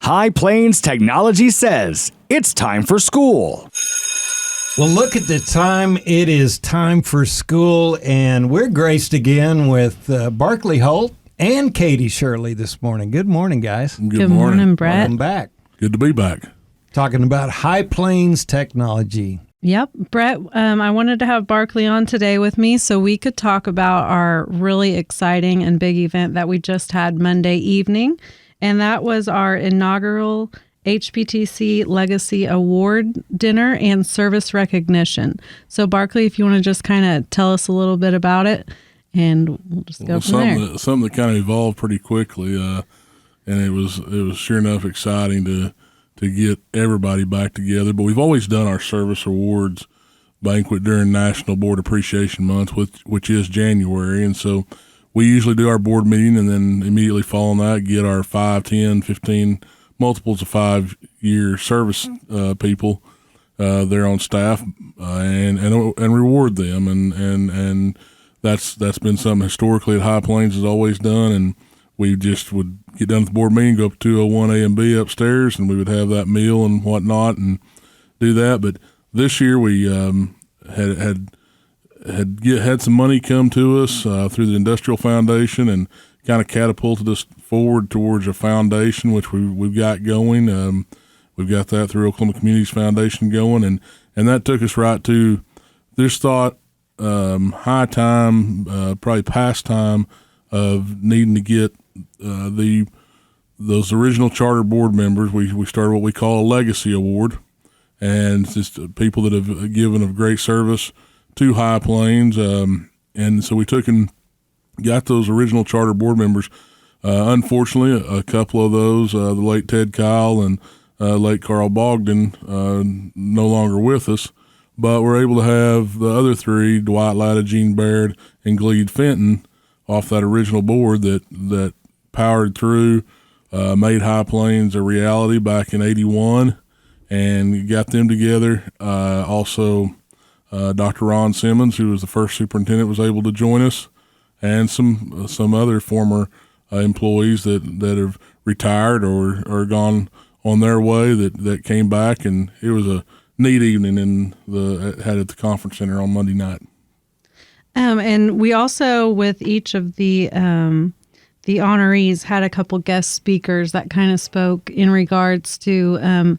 High Plains Technology says it's time for school. Well, look at the time. It is time for school, and we're graced again with Barclay, Holt, and Katie Shirley this morning. Good morning, guys. Good morning, Brett. Welcome back. Good to be back. Talking about High Plains Technology. Yep. Brett, I wanted to have Barclay on today with me so we could talk about our really exciting and big event that we just had Monday evening, and that was our inaugural Hptc Legacy Award Dinner and Service Recognition. So, Barclay, if you want to just kind of tell us a little bit about it, and we'll just go from there. Something that kind of evolved pretty quickly, and it was sure enough exciting to get everybody back together. But we've always done our service awards banquet during National Board Appreciation Month, which is January, and so we usually do our board meeting and then immediately following that get our 5, 10, 15 multiples of 5-year service people there on staff and reward them, and that's been something historically at High Plains has always done. And we just would get done with the board meeting, go up to 201 A and B upstairs, and we would have that meal and whatnot and do that. But this year we had some money come to us through the Industrial Foundation and kind of catapulted us forward towards a foundation, which we've got going. We've got that through Oklahoma Communities Foundation going, and that took us right to this thought, high time, probably past time of needing to get those original charter board members. We started what we call a legacy award, and it's just people that have given of great service to High Plains, and so we took and got those original charter board members. Unfortunately, a couple of those, the late Ted Kyle and late Carl Bogdan, no longer with us, but we're able to have the other three, Dwight Latta, Gene Baird, and Glede Fenton, off that original board that powered through, made High Plains a reality back in '81, and got them together. Also, Dr. Ron Simmons, who was the first superintendent, was able to join us, and some other former employees that have retired or gone on their way that came back, and it was a neat evening had at the conference center on Monday night. And we also, with each of the honorees, had a couple guest speakers that kind of spoke in regards to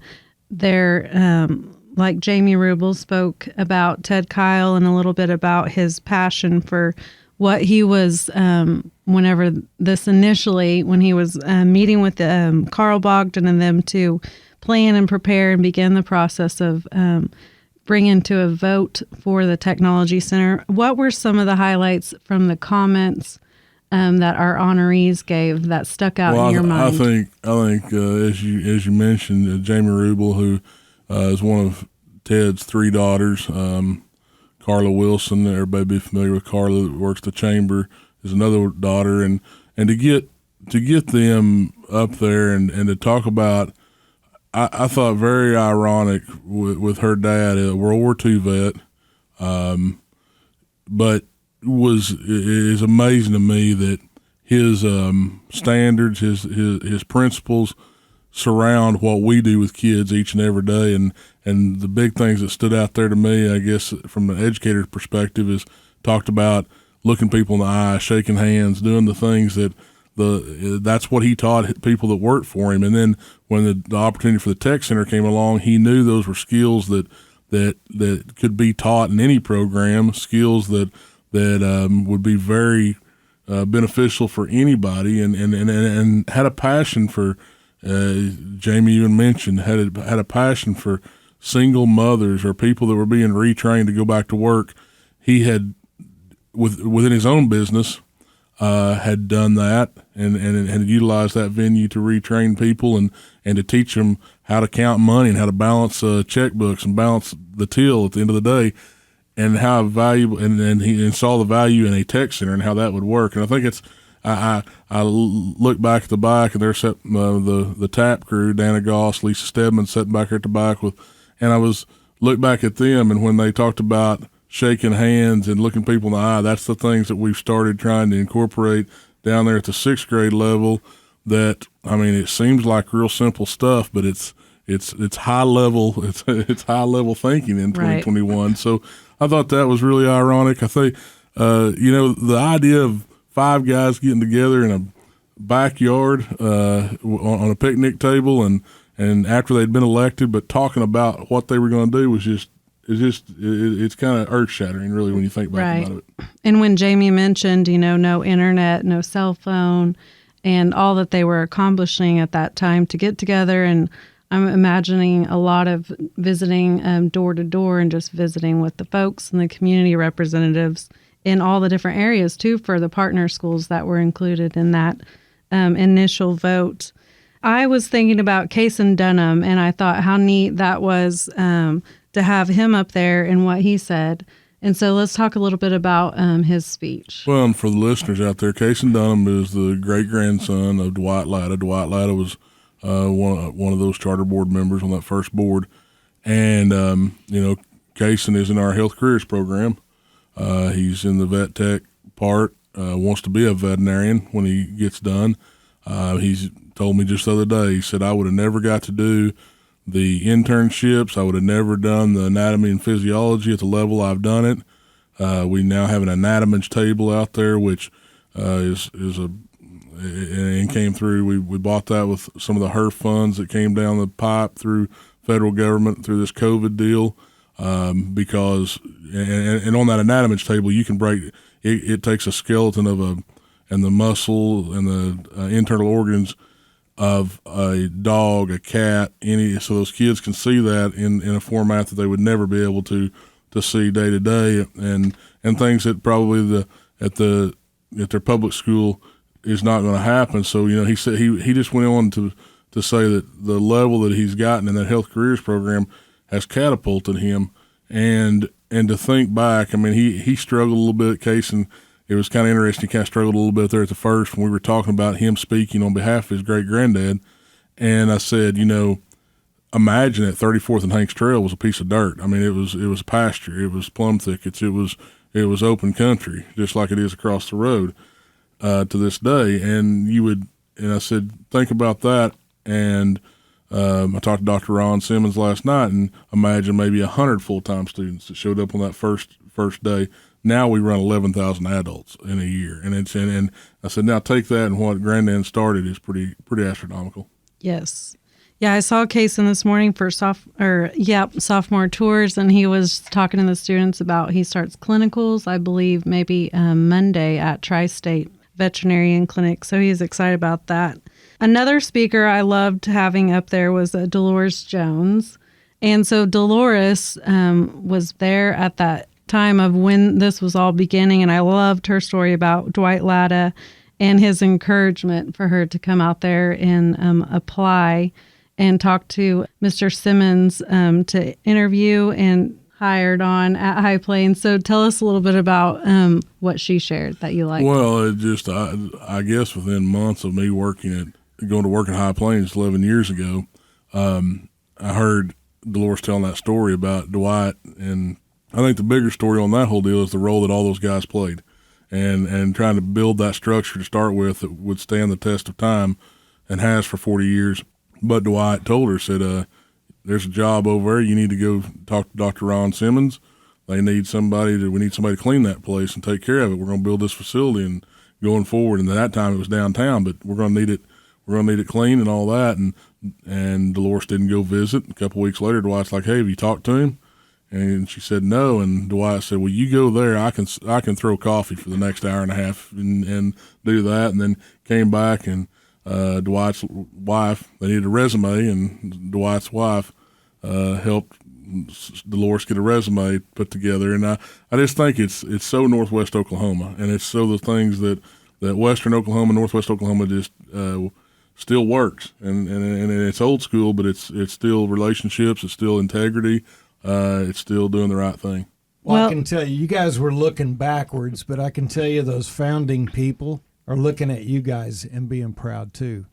their like Jamie Rubel spoke about Ted Kyle and a little bit about his passion for what he was, whenever this initially, when he was meeting with Carl Bogdan and them to plan and prepare and begin the process of bringing to a vote for the Technology Center. What were some of the highlights from the comments that our honorees gave that stuck out in your mind? I think as you mentioned, Jamie Rubel, who is one of Ted's three daughters, Carla Wilson, everybody be familiar with Carla, that works the chamber, is another daughter, and to get them up there and to talk about, I thought very ironic with her dad, a World War II vet, but it is amazing to me that his standards, his principles surround what we do with kids each and every day, and the big things that stood out there to me, I guess, from an educator's perspective, is talked about looking people in the eye, shaking hands, doing the things that's what he taught people that worked for him. And then when the opportunity for the Tech Center came along, he knew those were skills that could be taught in any program, skills that would be very beneficial for anybody, and had a passion for. Jamie even mentioned had a passion for single mothers or people that were being retrained to go back to work. He had within his own business had done that and had utilized that venue to retrain people and to teach them how to count money and how to balance checkbooks and balance the till at the end of the day, and how valuable and he saw the value in a tech center and how that would work. And I think it's I look back at the back, and there's the tap crew, Dana Goss, Lisa Stedman, sitting back there at the back and I was look back at them, and when they talked about shaking hands and looking people in the eye, that's the things that we've started trying to incorporate down there at the 6th grade level that, I mean, it seems like real simple stuff, but it's high level. It's high level thinking in 2021. Right. So I thought that was really ironic. I think, the idea of 5 guys getting together in a backyard on a picnic table and after they'd been elected, but talking about what they were going to do was it's kind of earth shattering, really, when you think back about it. And when Jamie mentioned, no internet, no cell phone, and all that they were accomplishing at that time to get together, and I'm imagining a lot of visiting door to door and just visiting with the folks and the community representatives in all the different areas too, for the partner schools that were included in that initial vote. I was thinking about Cason Dunham, and I thought how neat that was to have him up there and what he said. And so let's talk a little bit about his speech. Well, and for the listeners out there, Cason Dunham is the great-grandson of Dwight Latta. Dwight Latta was one of those charter board members on that first board. And, Cason is in our health careers program. He's in the vet tech part, wants to be a veterinarian when he gets done. He's told me just the other day, he said, I would have never got to do the internships. I would have never done the anatomy and physiology at the level I've done it. We now have an anatomage table out there, which and came through. We bought that with some of the HERF funds that came down the pipe through federal government through this COVID deal. Because and on that anatomage table, you can break it. It takes a skeleton and the muscle and the internal organs of a dog, a cat, so those kids can see that in a format that they would never be able to see day to day, and things that probably at their public school is not going to happen. So he said he just went on to say that the level that he's gotten in that health careers program has catapulted him, and to think back, I mean, he struggled a little bit, Cason. It was kind of interesting. He kind of struggled a little bit there at the first when we were talking about him speaking on behalf of his great-granddad. And I said, imagine that 34th and Hanks Trail was a piece of dirt. I mean, it was pasture. It was plum thickets. It was open country, just like it is across the road to this day. And I said, think about that. And I talked to Dr. Ron Simmons last night, and imagine maybe 100 full-time students that showed up on that first day. Now we run 11,000 adults in a year, and I said, now take that, and what Granddad started is pretty astronomical. Yes, yeah. I saw Cason this morning for sophomore tours, and he was talking to the students about he starts clinicals, I believe, maybe Monday at Tri-State Veterinarian Clinic. So he's excited about that. Another speaker I loved having up there was Dolores Jones, and so Dolores was there at that time of when this was all beginning, and I loved her story about Dwight Latta and his encouragement for her to come out there and apply and talk to Mr. Simmons to interview and hired on at High Plains. So tell us a little bit about what she shared that you liked. Well, it just I guess within months of me going to work at High Plains 11 years ago, I heard Dolores telling that story about Dwight, and I think the bigger story on that whole deal is the role that all those guys played, and trying to build that structure to start with that would stand the test of time, and has for 40 years. But Dwight told her, said, there's a job over there. You need to go talk to Dr. Ron Simmons. We need somebody to clean that place and take care of it. We're going to build this facility and going forward. And at that time it was downtown, but we're going to need it. We're going to need it clean and all that. And Dolores didn't go visit. A couple of weeks later, Dwight's like, hey, have you talked to him? And she said no, and Dwight said, well, you go there. I can throw coffee for the next hour and a half and do that. And then came back, and Dwight's wife, they needed a resume, and Dwight's wife helped Dolores get a resume put together. And I just think it's so Northwest Oklahoma, and it's so the things that Western Oklahoma, Northwest Oklahoma just still works. And it's old school, but it's still relationships, it's still integrity. It's still doing the right thing. Well, I can tell you guys were looking backwards, but I can tell you those founding people are looking at you guys and being proud too.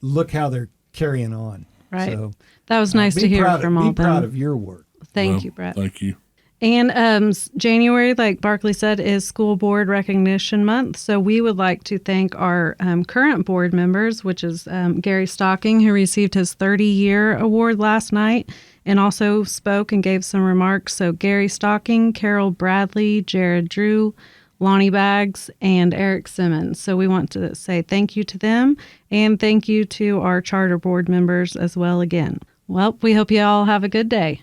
Look how they're carrying on. Right. So, that was nice to hear from all of them. Be proud of your work. Thank you, Brett. Thank you. And January, like Barclay said, is School Board Recognition Month. So we would like to thank our current board members, which is Gary Stocking, who received his 30-year award last night and also spoke and gave some remarks. So Gary Stocking, Carol Bradley, Jared Drew, Lonnie Baggs, and Eric Simmons. So we want to say thank you to them, and thank you to our charter board members as well again. Well, we hope you all have a good day.